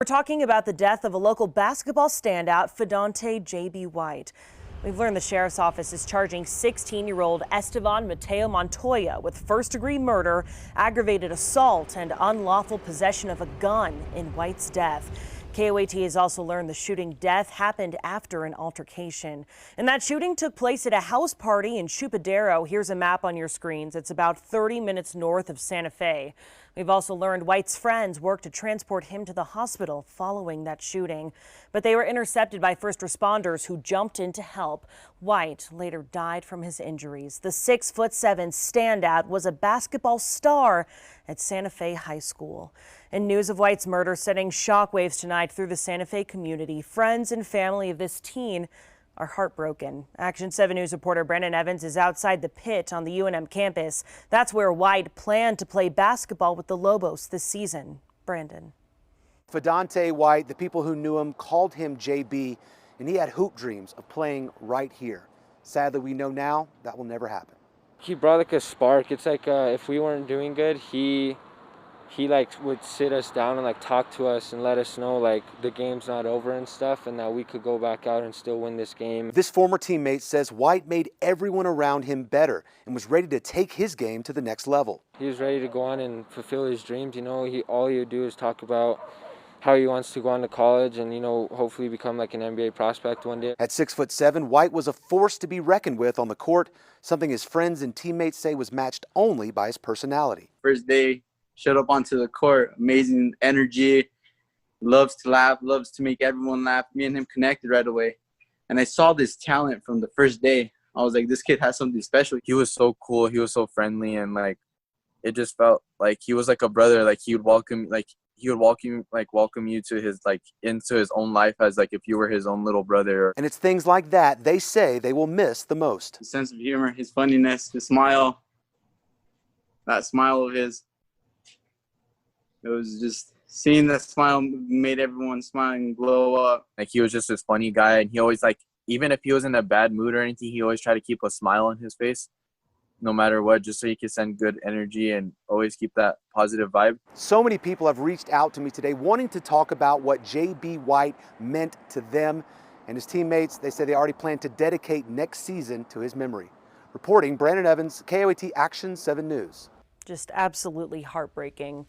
We're talking about the death of a local basketball standout, Fidante J.B. White. We've learned the sheriff's office is charging 16-year-old Estevan Mateo Montoya with first-degree murder, aggravated assault, and unlawful possession of a gun in White's death. KOAT has also learned the shooting death happened after an altercation. And that shooting took place at a house party in Chupadero. Here's a map on your screens. It's about 30 minutes north of Santa Fe. We've also learned White's friends worked to transport him to the hospital following that shooting, but they were intercepted by first responders who jumped in to help. White later died from his injuries. The 6'7" standout was a basketball star at Santa Fe High School. And news of White's murder sending shockwaves tonight through the Santa Fe community. Friends and family of this teen are heartbroken. Action 7 News reporter Brandon Evans is outside the pit on the UNM campus. That's where White planned to play basketball with the Lobos this season. Brandon. Fidante White, the people who knew him called him JB, and he had hoop dreams of playing right here. Sadly, we know now that will never happen. He brought like a spark. It's like if we weren't doing good, he like would sit us down and like talk to us and let us know like the game's not over and stuff, and that we could go back out and still win this game. This former teammate says White made everyone around him better and was ready to take his game to the next level. He was ready to go on and fulfill his dreams. You know, all he would do is talk about how he wants to go on to college and, you know, hopefully become like an NBA prospect one day. At 6'7", White was a force to be reckoned with on the court, something his friends and teammates say was matched only by his personality. First day, showed up onto the court, amazing energy, loves to laugh, loves to make everyone laugh. Me and him connected right away. And I saw this talent from the first day. I was like, this kid has something special. He was so cool. He was so friendly, and like, it just felt like he was like a brother. Like he would welcome you to his into his own life as like if you were his own little brother. And it's things like that they say they will miss the most. His sense of humor, his funniness, his smile, that smile of his. It was just seeing that smile made everyone smile and glow up. Like he was just this funny guy, and he always like, even if he was in a bad mood or anything, he always tried to keep a smile on his face no matter what, just so he could send good energy and always keep that positive vibe. So many people have reached out to me today wanting to talk about what J.B. White meant to them and his teammates. They say they already plan to dedicate next season to his memory. Reporting, Brandon Evans, KOAT Action 7 News. Just absolutely heartbreaking.